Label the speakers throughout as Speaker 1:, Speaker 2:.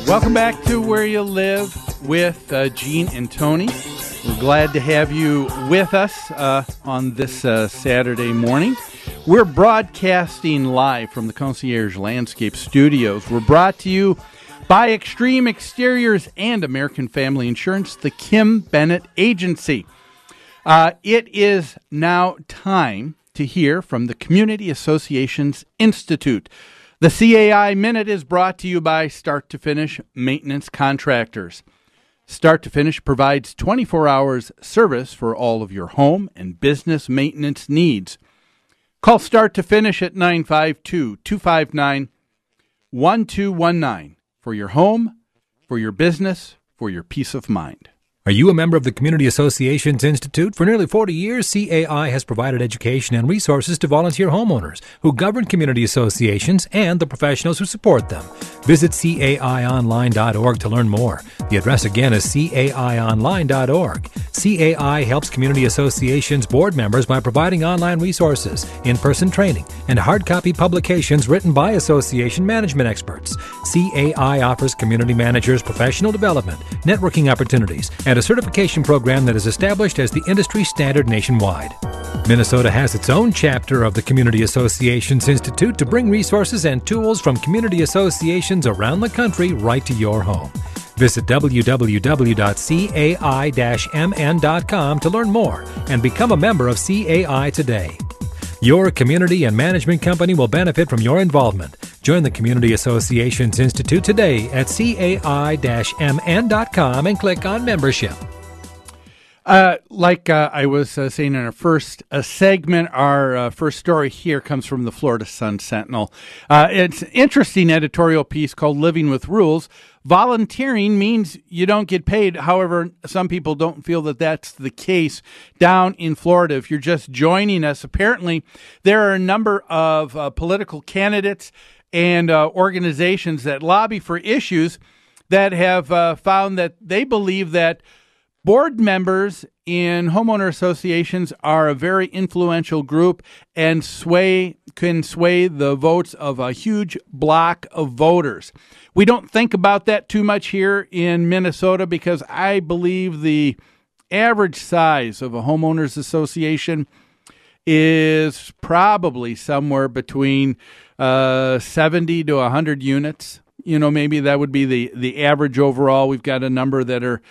Speaker 1: Welcome back to Where You Live with Gene and Tony. We're glad to have you with us on this Saturday morning. We're broadcasting live from the Concierge Landscape Studios. We're brought to you by Extreme Exteriors and American Family Insurance, the Kim Bennett Agency. It is now time to hear from the Community Associations Institute. The CAI Minute is brought to you by Start to Finish Maintenance Contractors. Start to Finish provides 24 hours service for all of your home and business maintenance needs. Call Start to Finish at 952-259-1219 for your home, for your business, for your peace of mind.
Speaker 2: Are you a member of the Community Associations Institute? For nearly 40 years, CAI has provided education and resources to volunteer homeowners who govern community associations and the professionals who support them. Visit caionline.org to learn more. The address again is caionline.org. CAI helps community associations board members by providing online resources, in-person training, and hard copy publications written by association management experts. CAI offers community managers professional development, networking opportunities, and a certification program that is established as the industry standard nationwide. Minnesota has its own chapter of the Community Associations Institute to bring resources and tools from community associations around the country right to your home. Visit www.cai-mn.com to learn more and become a member of CAI today. Your community and management company will benefit from your involvement. Join the Community Associations Institute today at cai-mn.com and click on membership.
Speaker 1: Like I was saying in our first segment, our first story here comes from the Florida Sun-Sentinel. It's an interesting editorial piece called Living with Rules. Volunteering means you don't get paid. However, some people don't feel that that's the case down in Florida. If you're just joining us, apparently there are a number of political candidates and organizations that lobby for issues that have found that they believe that board members in homeowner associations are a very influential group and can sway the votes of a huge block of voters. We don't think about that too much here in Minnesota because I believe the average size of a homeowners association is probably somewhere between 70 to 100 units. You know, maybe that would be the average overall. We've got a number that are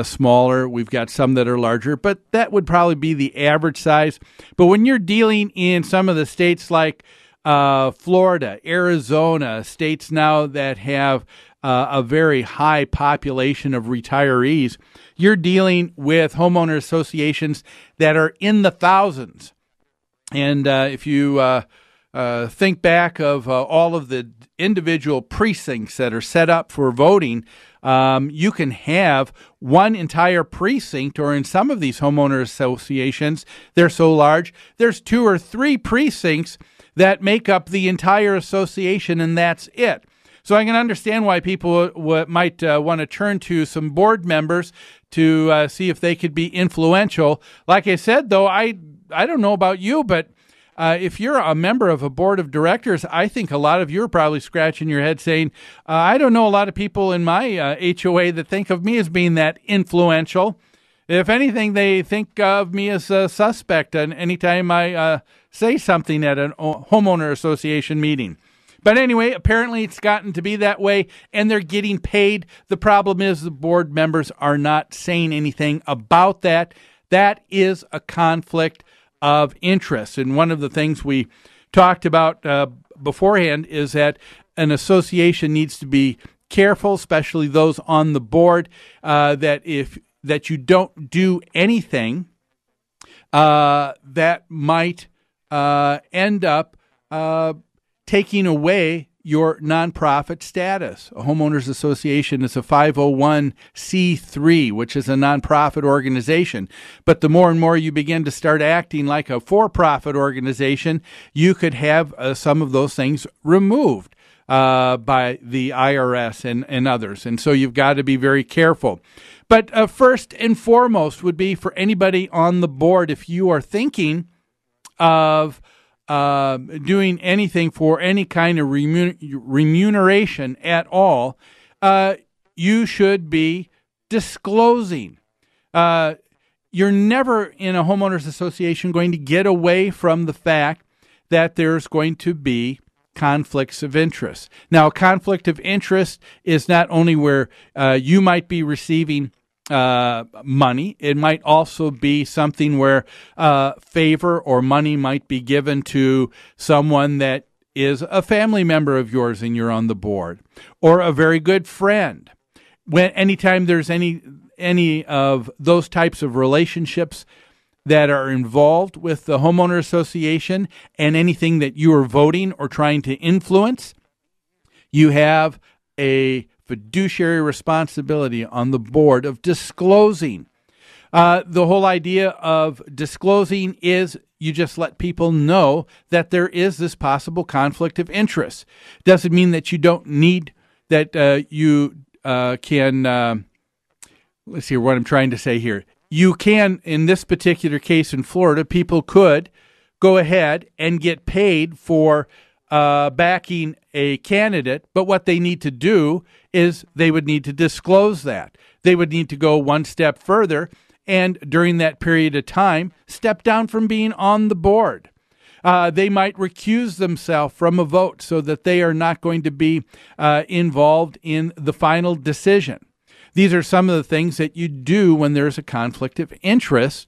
Speaker 1: smaller. We've got some that are larger, but that would probably be the average size. But when you're dealing in some of the states like Florida, Arizona, states now that have a very high population of retirees, you're dealing with homeowner associations that are in the thousands. And if you think back of all of the individual precincts that are set up for voting, you can have one entire precinct, or in some of these homeowner associations, they're so large, there's 2 or 3 precincts that make up the entire association, and that's it. So I can understand why people might want to turn to some board members to see if they could be influential. Like I said, though, I don't know about you, but if you're a member of a board of directors, I think a lot of you are probably scratching your head saying, I don't know a lot of people in my HOA that think of me as being that influential. If anything, they think of me as a suspect anytime I say something at a homeowner association meeting. But anyway, apparently it's gotten to be that way, and they're getting paid. The problem is the board members are not saying anything about that. That is a conflict of interest. And one of the things we talked about beforehand is that an association needs to be careful, especially those on the board, that you don't do anything that might end up taking away your nonprofit status. A homeowners association is a 501c3, which is a nonprofit organization. But the more and more you begin to start acting like a for-profit organization, you could have some of those things removed by the IRS and others. And so you've got to be very careful. But first and foremost would be for anybody on the board, if you are thinking of doing anything for any kind of remuneration at all, you should be disclosing. You're never in a homeowners association going to get away from the fact that there's going to be conflicts of interest. Now, a conflict of interest is not only where you might be receiving money. It might also be something where favor or money might be given to someone that is a family member of yours and you're on the board, or a very good friend. Anytime there's any of those types of relationships that are involved with the homeowner association and anything that you are voting or trying to influence, you have a fiduciary responsibility on the board of disclosing. The whole idea of disclosing is you just let people know that there is this possible conflict of interest. Doesn't mean that you don't need that you can, let's see what I'm trying to say here. You can, in this particular case in Florida, people could go ahead and get paid for backing a candidate, but what they need to do is they would need to disclose that. They would need to go one step further and during that period of time, step down from being on the board. They might recuse themselves from a vote so that they are not going to be involved in the final decision. These are some of the things that you do when there's a conflict of interest,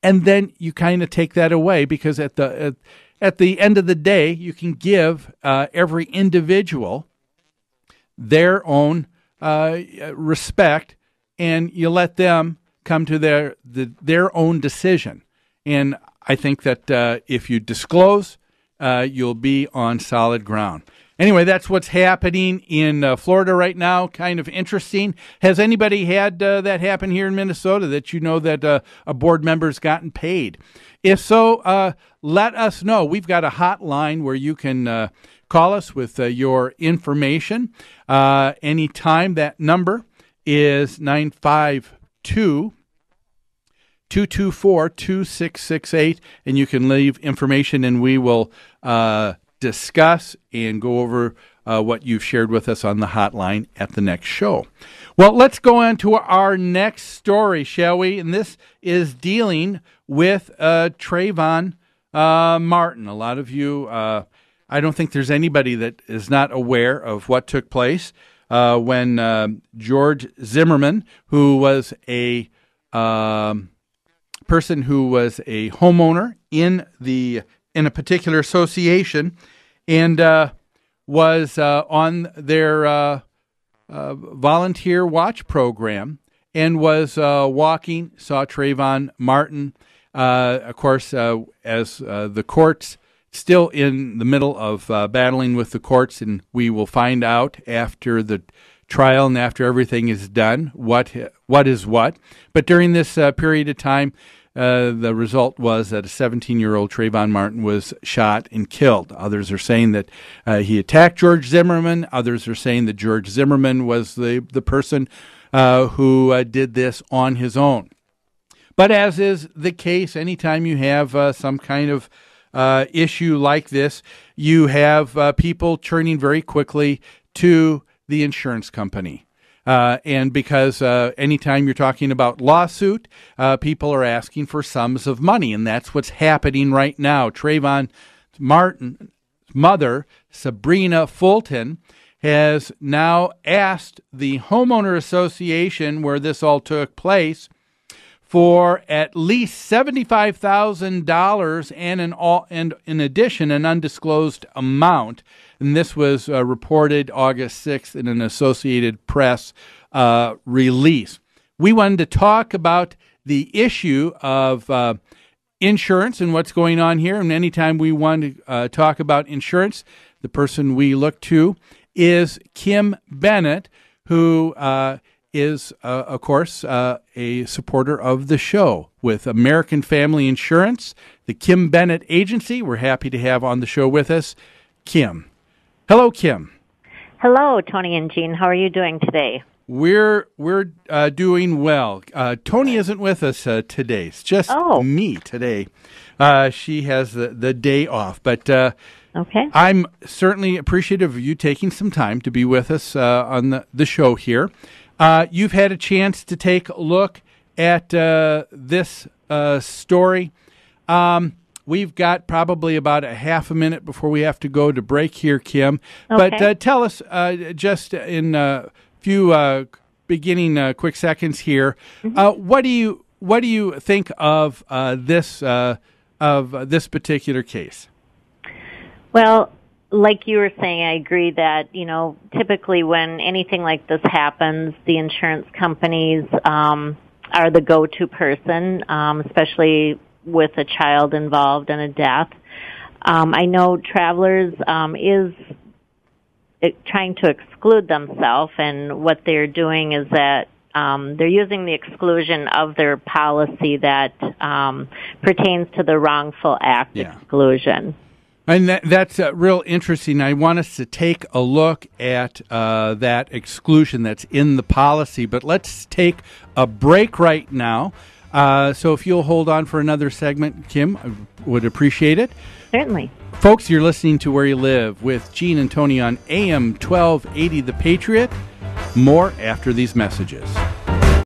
Speaker 1: and then you kind of take that away because at the end of the day, you can give every individual their own respect, and you let them come to their own decision. And I think that if you disclose, you'll be on solid ground. Anyway, that's what's happening in Florida right now. Kind of interesting. Has anybody had that happen here in Minnesota that you know that a board member's gotten paid? If so, let us know. We've got a hotline where you can call us with your information anytime. That number is 952-224-2668, and you can leave information, and we will discuss and go over what you've shared with us on the hotline at the next show. Well, let's go on to our next story, shall we? And this is dealing with Trayvon Martin. A lot of you, I don't think there's anybody that is not aware of what took place when George Zimmerman, who was a person who was a homeowner in a particular association, and was on their volunteer watch program, and was walking, saw Trayvon Martin. Of course, as the courts, still in the middle of battling with the courts, and we will find out after the trial and after everything is done what is what. But during this period of time, the result was that a 17-year-old Trayvon Martin was shot and killed. Others are saying that he attacked George Zimmerman. Others are saying that George Zimmerman was the person who did this on his own. But as is the case, anytime you have some kind of issue like this, you have people turning very quickly to the insurance company. And because anytime you're talking about lawsuit, people are asking for sums of money, and that's what's happening right now. Trayvon Martin's mother, Sabrina Fulton, has now asked the homeowner association where this all took place for at least $75,000 and in addition an undisclosed amount. And this was reported August 6th in an Associated Press release. We wanted to talk about the issue of insurance and what's going on here. And anytime we want to talk about insurance, the person we look to is Kim Bennett, who is, of course, a supporter of the show with American Family Insurance, the Kim Bennett Agency. We're happy to have on the show with us Kim. Hello, Kim.
Speaker 3: Hello, Tony and Jean. How are you doing today?
Speaker 1: We're doing well. Tony isn't with us today. It's just me today. She has the day off, but
Speaker 3: okay.
Speaker 1: I'm certainly appreciative of you taking some time to be with us on the show here. You've had a chance to take a look at this story. We've got probably about a half a minute before we have to go to break here, Kim.
Speaker 3: Okay.
Speaker 1: But tell us just in few beginning quick seconds here. What do you think of this particular case?
Speaker 3: Well, like you were saying, I agree that typically when anything like this happens, the insurance companies are the go-to person, especially with a child involved and a death. I know Travelers is trying to exclude themselves, and what they're doing is that they're using the exclusion of their policy that pertains to the wrongful act exclusion.
Speaker 1: And that's real interesting. I want us to take a look at that exclusion that's in the policy, but let's take a break right now. So if you'll hold on for another segment, Kim, I would appreciate it.
Speaker 3: Certainly.
Speaker 1: Folks, you're listening to Where You Live with Gene and Tony on AM 1280 The Patriot. More after these messages.